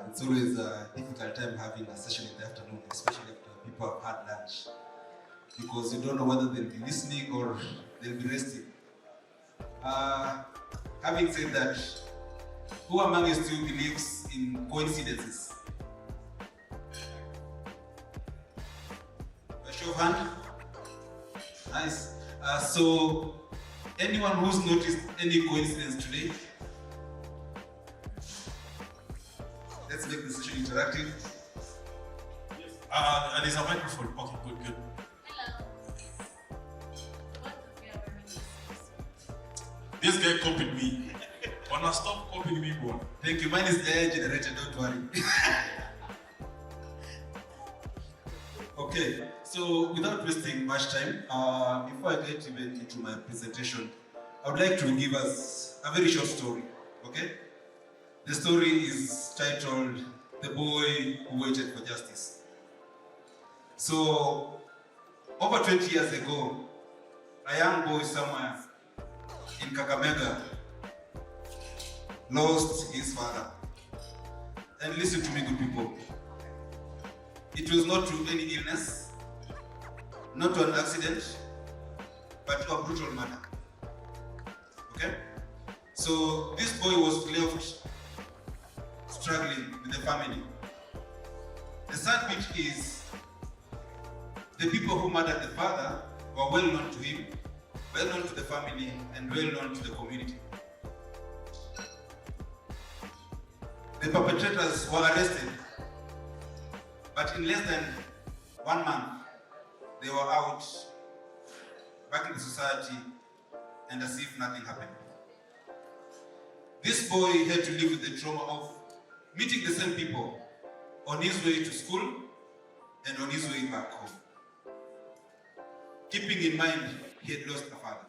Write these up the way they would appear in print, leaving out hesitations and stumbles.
It's always a difficult time having a session in the afternoon, especially after people have had lunch, because you don't know whether they'll be listening or they'll be resting. Having said that, who among you still believes in coincidences? A show of hand? Nice. So, anyone who's noticed any coincidence today? Let's make the session interactive. Yes. There's a microphone. Okay, good. Hello. What do we have This guy copied me. Wanna stop copying me, bro? Thank you. Mine is AI generated, don't worry. Okay, so without wasting much time, before I get even into my presentation, I would like to give us a very short story, okay? The story is titled, The Boy Who Waited for Justice. So, over 20 years ago, a young boy somewhere in Kakamega lost his father. And listen to me, good people. It was not to any illness, not to an accident, but to a brutal murder. Okay? So this boy was left struggling with the family. The sad bit is the people who murdered the father were well known to him, well known to the family, and well known to the community. The perpetrators were arrested, but in less than 1 month, they were out, back in the society, and as if nothing happened. This boy had to live with the trauma of meeting the same people on his way to school and on his way back home. Keeping in mind he had lost a father.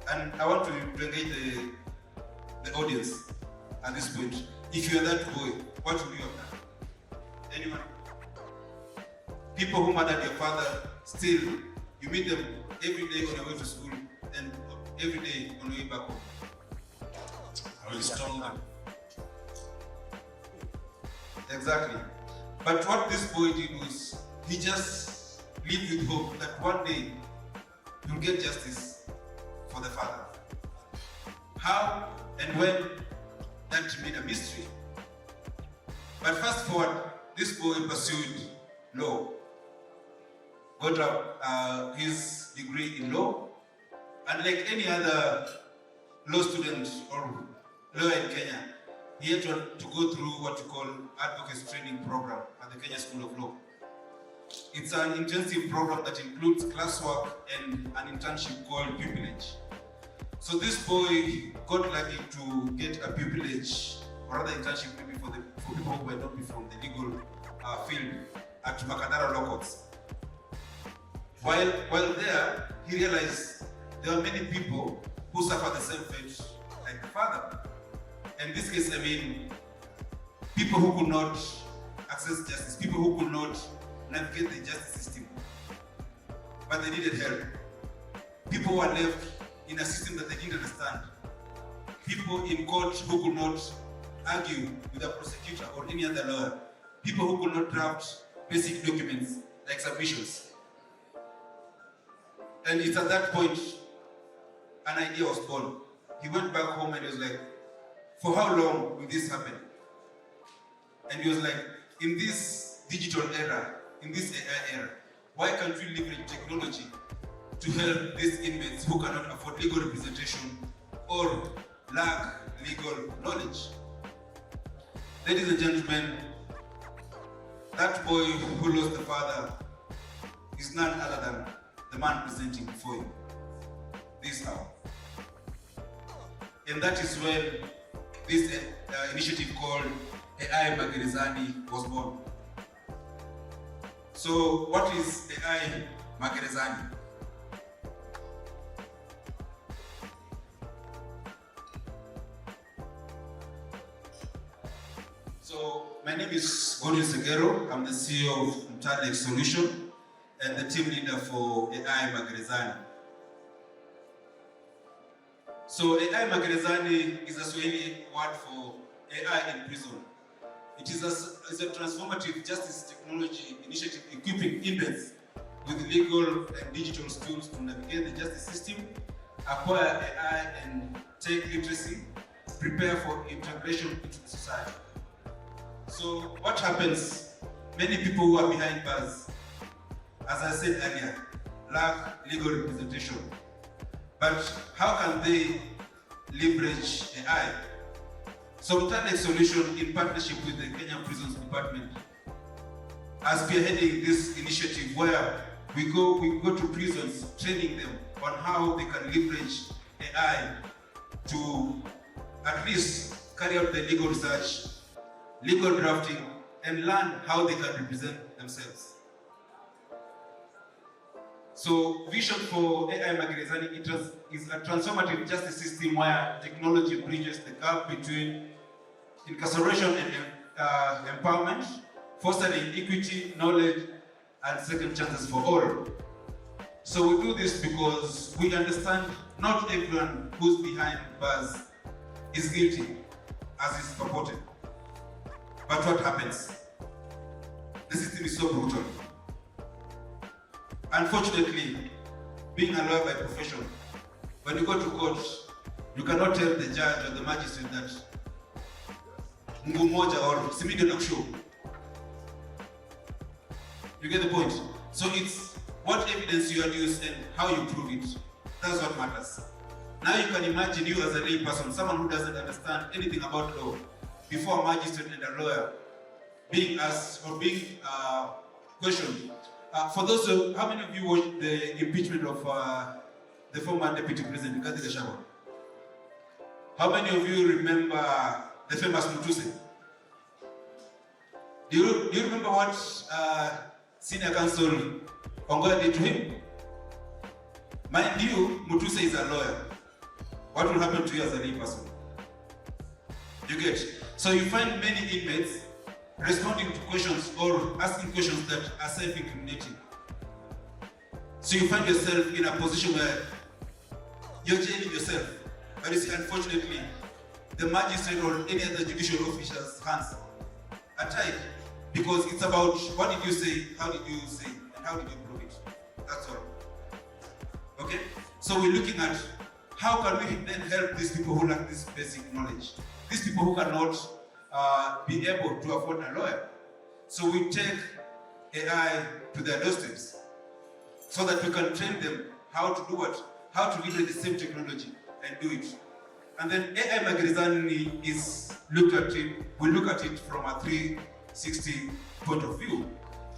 And I want to engage the audience at this point. If you are that boy, what would you have done? Anyone? People who murdered your father, still, you meet them every day on your way to school and every day on your way back home. I will stall them. Exactly. But what this boy did was, he just lived with hope that one day he'll get justice for the father. How and when, that remained a mystery. But fast forward, this boy pursued law, got his degree in law, and like any other law student or lawyer in Kenya, he had to go through what you call advocacy training program at the Kenya School of Law. It's an intensive program that includes classwork and an internship called pupillage. So this boy got lucky to get a pupillage, or rather internship maybe for people who might not be from the legal field at Makadara Law Courts. While there, he realized there are many people who suffer the same fate like the father. In this case, I mean, people who could not access justice, people who could not navigate the justice system, but they needed help. People who were left in a system that they didn't understand. People in court who could not argue with a prosecutor or any other lawyer. People who could not draft basic documents like submissions. And it's at that point an idea was born. He went back home and he was like, for how long will this happen? And he was like, in this digital era, in this AI era, why can't we leverage technology to help these inmates who cannot afford legal representation or lack legal knowledge? Ladies and gentlemen, that boy who lost the father is none other than the man presenting before you this hour. And that is when this initiative called AI Magerezani was born. So what is AI Magerezani? So my name is Godwin Segero. I'm the CEO of MtaaLex Solutions and the team leader for AI Magerezani. So AI Magerezani is a Swahili word for AI in prison. It is a transformative justice technology initiative equipping inmates with legal and digital tools to navigate the justice system, acquire AI and tech literacy, prepare for integration into the society. So what happens? Many people who are behind bars, as I said earlier, lack legal representation. But how can they leverage AI? So MtaaLex Solutions, in partnership with the Kenyan Prisons Department, are spearheading this initiative where we go to prisons, training them on how they can leverage AI to at least carry out the legal research, legal drafting, and learn how they can represent themselves. So vision for AI Magerezani is a transformative justice system where technology bridges the gap between incarceration and empowerment, fostering equity, knowledge, and second chances for all. So we do this because we understand not everyone who's behind bars is guilty, as is purported. But what happens? The system is so brutal. Unfortunately, being a lawyer by profession, when you go to court, you cannot tell the judge or the magistrate that Mungu moja or Simidio Nakshu. You get the point? So it's what evidence you adduce and how you prove it. That's what matters. Now you can imagine you as a lay person, someone who doesn't understand anything about law, before a magistrate and a lawyer being asked or being questioned. For those who, how many of you watched the impeachment of the former deputy president, Rigathi Gachagua? How many of you remember the famous Mutuse? Do you remember what senior counsel Ongoya did to him? Mind you, Mutuse is a lawyer. What will happen to you as a lay person? You get? So you find many inmates responding to questions or asking questions that are self-incriminating. So you find yourself in a position where you're jailing yourself. But you see, unfortunately, the magistrate or any other judicial official's hands are tied because it's about what did you say, how did you say, and how did you prove it. That's all. Okay? So we're looking at how can we then help these people who lack this basic knowledge, these people who cannot be able to afford a lawyer. So we take AI to their doorsteps so that we can train them how to do what? How to leverage the same technology and do it. And then AI Magerezani is looked at it, we look at it from a 360 point of view.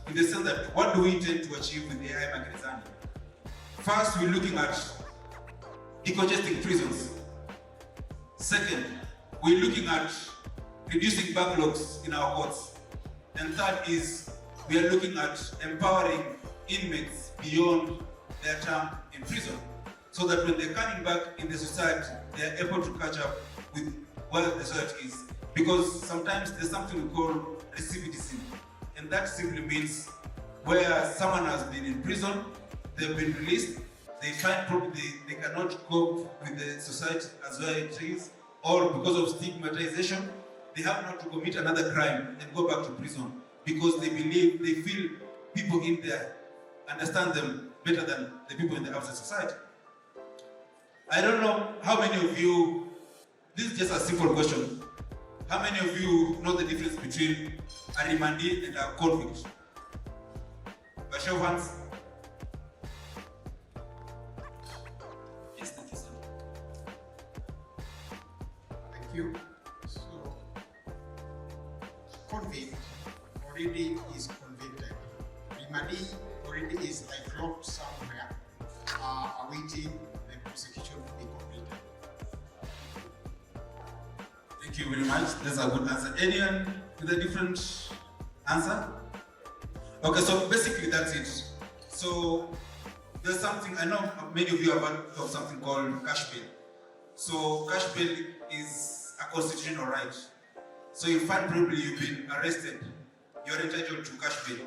In the sense that what do we intend to achieve with AI Magerezani? First, we're looking at decongesting prisons. Second, we're looking at reducing backlogs in our courts. And third is, we are looking at empowering inmates beyond their term in prison, so that when they're coming back in the society, they are able to catch up with where the society is. Because sometimes there's something we call recidivism, and that simply means where someone has been in prison, they've been released, they find probably they cannot cope with the society as well it is, or because of stigmatization, they have not to commit another crime and go back to prison because they believe, they feel people in there understand them better than the people in the outside society. I don't know how many of you, this is just a simple question, how many of you know the difference between a remandee and a convict? By show of hands. Yes, thank you, sir. Thank you. So, convict already is convicted. Remandee already is like locked somewhere, awaiting the prosecution to be completed. Thank you very much. That's a good answer. Anyone with a different answer? Okay, so basically that's it. So there's something, I know many of you have heard of something called cash bail. So cash bail is a constitutional right. So you find probably you've been arrested, you're entitled to cash bail.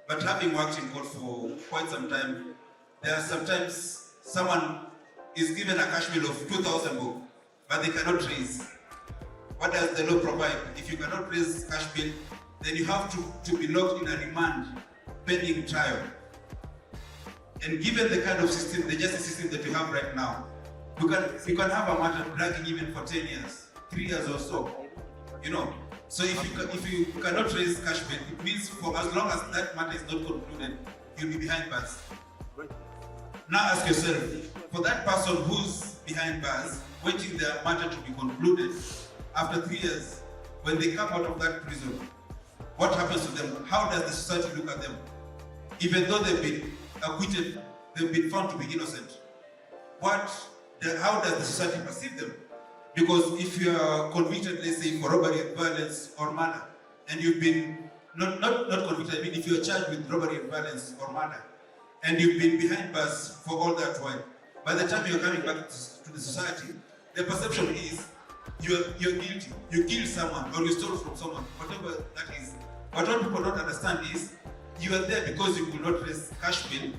But having worked in court for quite some time, there are sometimes someone is given a cash bill of 2,000 bob, but they cannot raise. What does the law provide? If you cannot raise cash bill, then you have to be locked in a remand pending trial. And given the kind of system, the justice system that we have right now, you can have a matter dragging even for 10 years, 3 years or so. So if you cannot raise cash bill, it means for as long as that matter is not concluded, you'll be behind bars. Now ask yourself, for that person who's behind bars, waiting their matter to be concluded, after 3 years, when they come out of that prison, what happens to them? How does the society look at them? Even though they've been acquitted, they've been found to be innocent. How does the society perceive them? Because if you are convicted, let's say, for robbery and violence or murder, and you've been, not convicted, I mean if you are charged with robbery and violence or murder, and you've been behind bars for all that while, by the time you're coming back to the society, the perception is you're guilty. You killed someone or you stole from someone, whatever that is. But what people don't understand is you are there because you could not raise cash bill,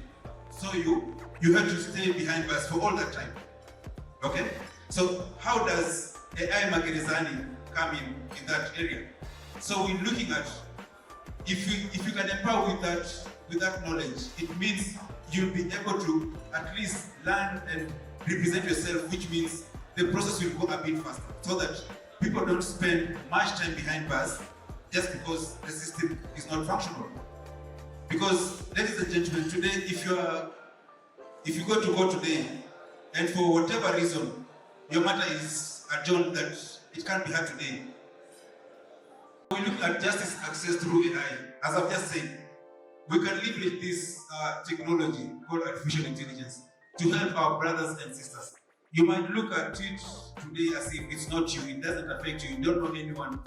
so you had to stay behind bars for all that time. Okay? So how does AI Magerezani come in that area? So we're looking at if you can empower with that knowledge, it means you'll be able to at least learn and represent yourself, which means the process will go a bit faster, so that people don't spend much time behind bars just because the system is not functional. Because, ladies and gentlemen, today, if you go to court today, and for whatever reason, your matter is adjourned that it can't be heard today, we look at justice access through AI. As I've just said, we can leverage this technology called artificial intelligence to help our brothers and sisters. You might look at it today as if it's not you, it doesn't affect you, you don't know anyone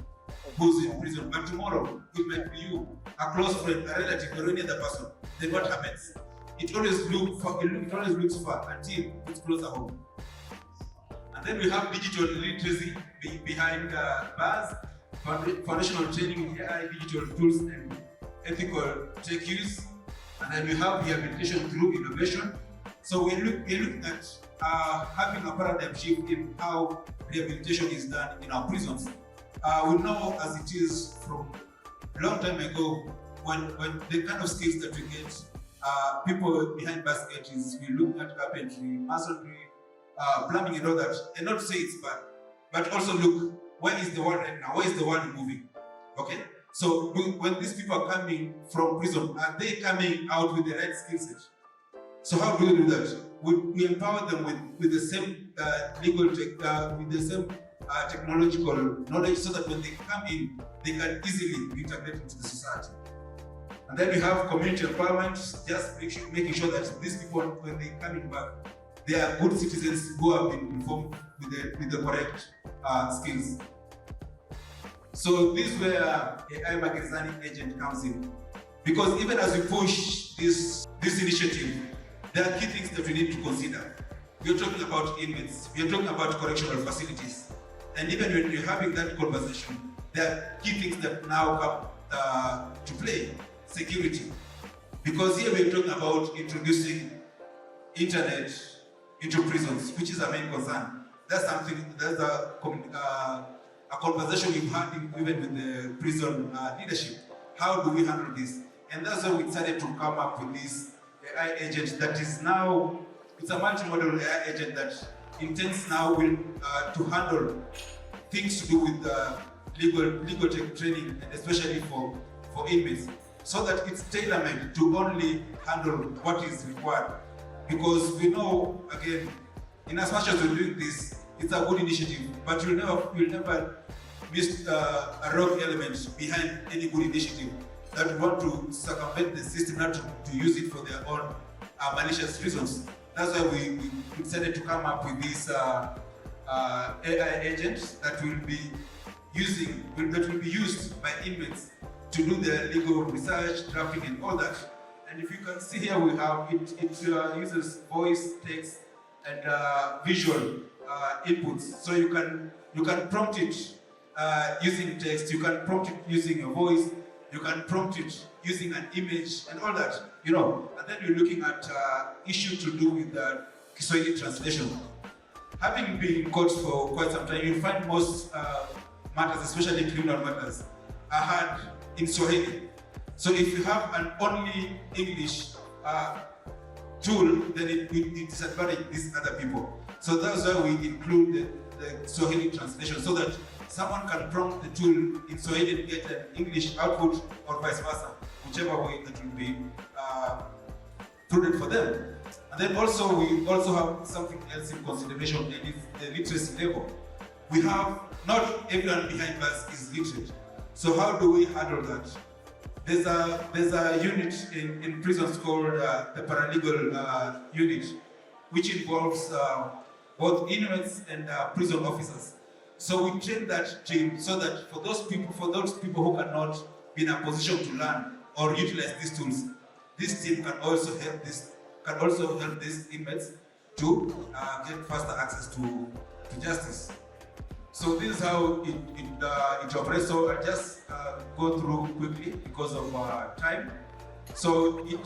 who's in prison, but tomorrow it might be you, a close friend, a relative, or any other person. Then what happens? It always looks far until it's closer home. And then we have digital literacy behind bars, foundational training in AI, digital tools, and ethical tech use. And then we have rehabilitation through innovation. So we're looking at having a paradigm shift in how rehabilitation is done in our prisons. We know as it is from a long time ago, when the kind of skills that we get, people behind bars get is we look at carpentry, masonry, plumbing and all that, and not to say it's bad, but also look, where is the world right now? Where is the world moving? Okay? So when these people are coming from prison, are they coming out with the right skill set? So how do we do that? We empower them with the same legal tech, with the same technological knowledge, so that when they come in, they can easily integrate into the society. And then we have community empowerment, just making sure that these people, when they're coming back, they are good citizens who have been informed with the correct skills. So this is where AI Magerezani agent comes in. Because even as we push this initiative, there are key things that we need to consider. We are talking about inmates, we are talking about correctional facilities. And even when you're having that conversation, there are key things that now come to play. Security. Because here we're talking about introducing internet into prisons, which is our main concern. That's a conversation we've had even with the prison leadership. How do we handle this? And that's why we decided to come up with this AI agent that is now, it's a multimodal AI agent that intends now to handle things to do with legal tech training, and especially for inmates, so that it's tailor-made to only handle what is required. Because we know, again, in as much as we're doing this, it's a good initiative, but you'll never miss a rogue element behind any good initiative that want to circumvent the system, not to use it for their own malicious reasons. That's why we decided to come up with this AI agent that will be used by inmates to do their legal research, drafting, and all that. And if you can see here, we have it uses voice, text, and visual inputs. So you can prompt it using text, you can prompt it using a voice, you can prompt it using an image, and all that. And then you're looking at issues to do with Kiswahili translation. Having been in court for quite some time, you find most matters, especially criminal matters, are heard in Swahili. So if you have an only English tool, then it disadvantages these other people. So that's why we include the Swahili translation, so that someone can prompt the tool in Swahili and get an English output, or vice versa, whichever way that will be prudent for them. And then also, we also have something else in consideration, and it's the literacy level. We have, not everyone behind us is literate. So how do we handle that? There's a unit in prisons called the paralegal unit, which involves both inmates and prison officers. So we train that team so that for those people who cannot be in a position to learn or utilize these tools, this team can also help these inmates to get faster access to justice. So this is how it operates. So I'll just go through quickly because of time. So it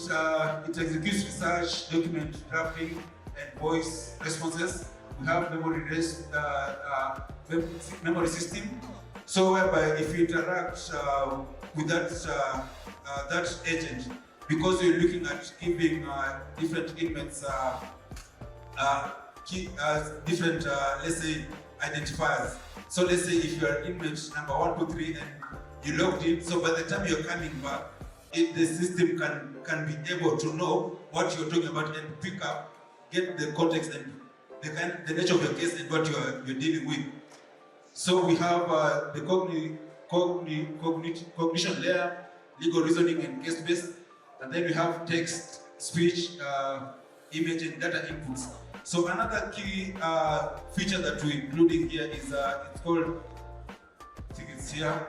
executes research, document drafting, and voice responses. We have memory system. So whereby if you interact with that agent, because you're looking at giving different inmates different, let's say, identifiers. So let's say if you are inmate number 1, 2, 3 and you logged in, so by the time you're coming back, the system can be able to know what you're talking about and pick up, get the context and the nature of your case and what you're dealing with. So we have the cognition layer, legal reasoning and case-based, and then we have text, speech, image and data inputs. So another key feature that we're including here is it's called, I think it's here.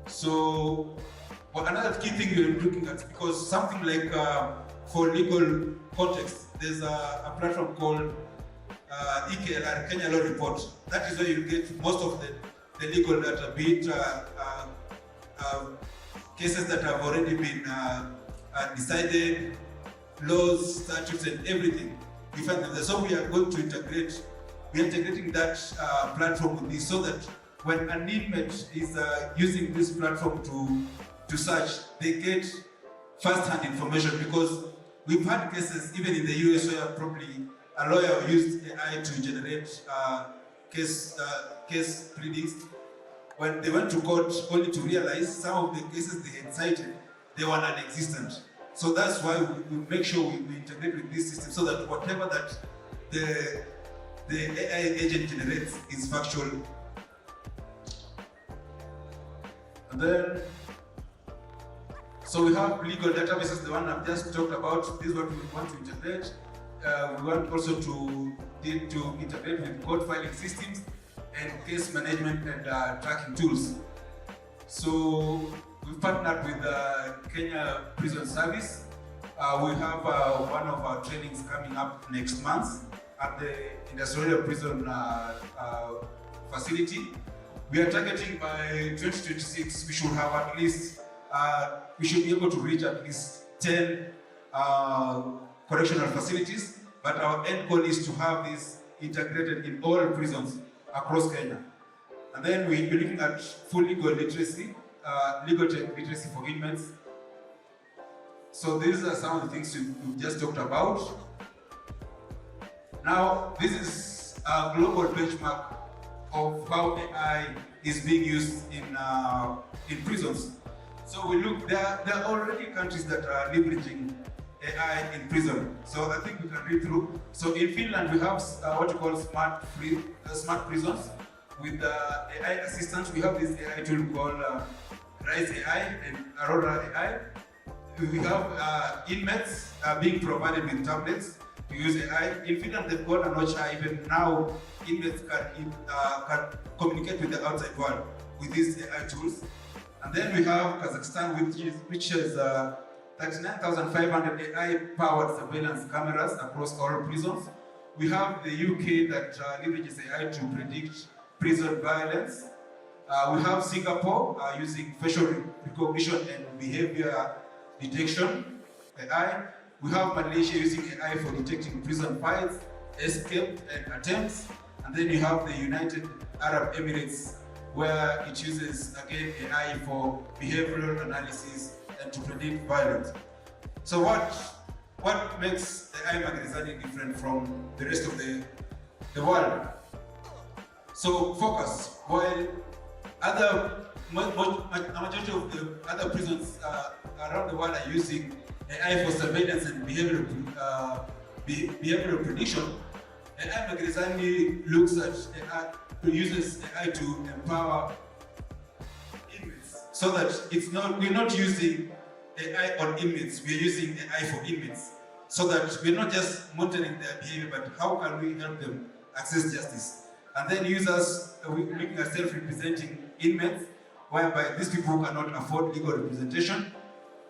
So another key thing we're looking at, because something like for legal context, there's a platform called EKLR, Kenya Law Report. That is where you get most of the legal data, be it cases that have already been decided, laws, statutes and everything. We find that so we are going to integrating that platform with this, so that when an inmate is using this platform to search, they get first-hand information, because we've had cases even in the US where probably a lawyer used AI to generate case pleadings. When they went to court, only to realize some of the cases they had cited, they were non-existent. So that's why we make sure we integrate with this system, so that whatever that the AI agent generates is factual. And then, so we have legal databases, the one I've just talked about. This is what we want to integrate. We want also to integrate with court filing systems and case management and tracking tools. So we've partnered with the Kenya Prison Service. We have one of our trainings coming up next month at the Industrial Prison facility. We are targeting by 2026, we should have at least, we should be able to reach at least 10 correctional facilities, but our end goal is to have this integrated in all prisons across Kenya. And then we'll be looking at full legal literacy, legaltech literacy for inmates. So these are some of the things we've just talked about. Now, this is a global benchmark of how AI is being used in prisons. So we look, there are already countries that are leveraging AI in prison. So I think we can read through. So in Finland, we have what you call smart prisons with AI assistance. We have this AI tool called Rise AI and Aurora AI. We have inmates being provided with tablets to use AI. In Finland, they've gone a notch higher. Even now, inmates can communicate with the outside world with these AI tools. And then we have Kazakhstan, which has 39,500 AI-powered surveillance cameras across all prisons. We have the UK that leverages AI to predict prison violence. We have Singapore using facial recognition and behavior detection AI. we have Malaysia using AI for detecting prison fights, escape and attempts. And then you have the United Arab Emirates, where it uses again AI for behavioral analysis and to predict violence. So what makes the AI Magerezani different from the rest of the world? So focus. While majority of the other prisons around the world are using AI for surveillance and behavioral prediction, AI Magerezani looks at uses AI to empower inmates, so that we're not using AI on inmates, we're using AI for inmates, so that we're not just monitoring their behavior, but how can we help them access justice? And then users, we're looking at self-representing inmates, whereby these people who cannot afford legal representation.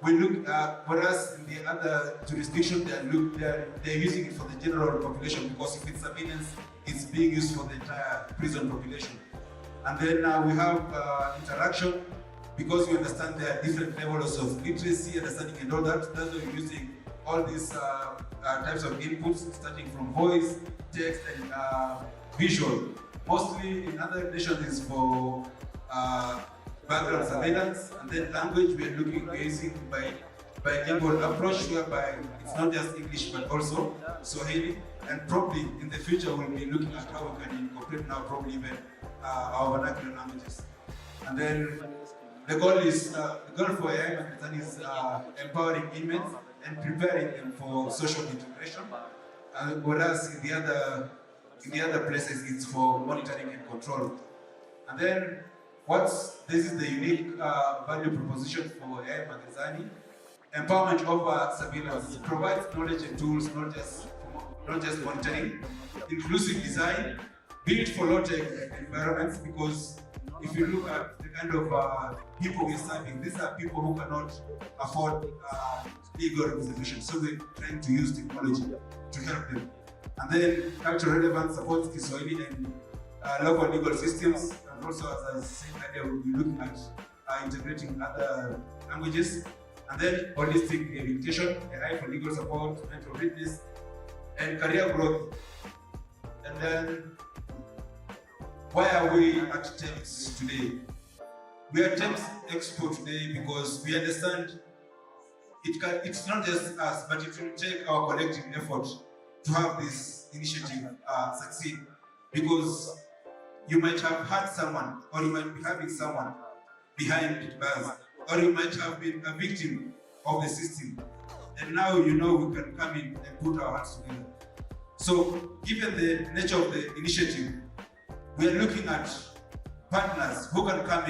We look at, whereas in the other jurisdiction, they're using it for the general population, because if it's surveillance, it's being used for the entire prison population. And then we have interaction, because we understand there are different levels of literacy, understanding and all that. That's why we're using all these types of inputs, starting from voice, text, and visual. Mostly in other nations is for background surveillance, and then language we're using bilingual approach, whereby it's not just English but also Swahili, and probably in the future we'll be looking at how we can incorporate now probably even our vernacular languages. And then the goal for AI Magerezani is empowering inmates and preparing them for social integration, whereas in the other places it's for monitoring and control. And then this is the unique value proposition for AI Magerezani. Empowerment over surveillance. It provides knowledge and tools, not just monitoring. Inclusive design, built for low-tech environments, because if you look at the kind of people we're serving, these are people who cannot afford legal representation, so we're trying to use technology to help them. And then cultural relevance supports Kiswahili and local legal systems, and also, as I said earlier, we'll be looking at integrating other languages. And then holistic rehabilitation, AI for legal support, mental fitness, and career growth. And then, why are we at Tens today? We are at Tens Expo today because we understand it's not just us, but it will take our collective effort to have this initiative succeed. Because you might have had someone, or you might be having someone behind bars, or you might have been a victim of the system. And now we can come in and put our hands together. So, given the nature of the initiative, we are looking at partners who can come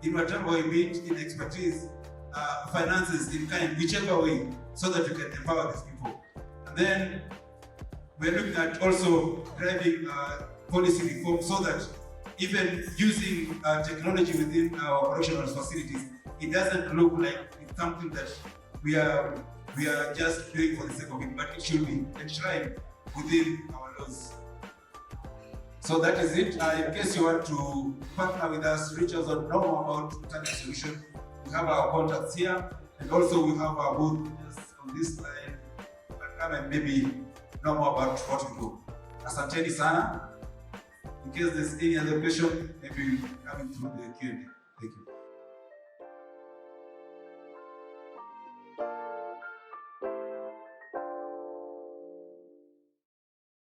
in whatever way, be it in expertise, finances, in kind, whichever way, so that we can empower these people. And then we are looking at also driving policy reform, so that even using technology within our correctional facilities, it doesn't look like it's something that we are just doing for the sake of it, but it should be enshrined within our laws. So that is it. In case you want to partner with us, reach us or know more about MtaaLex Solutions. We have our contacts here, and also we have our booth just on this line. You can come and maybe know more about what we do. Asanteni sana. In case there's any other question, maybe we'll come in through the Q&A. Thank you.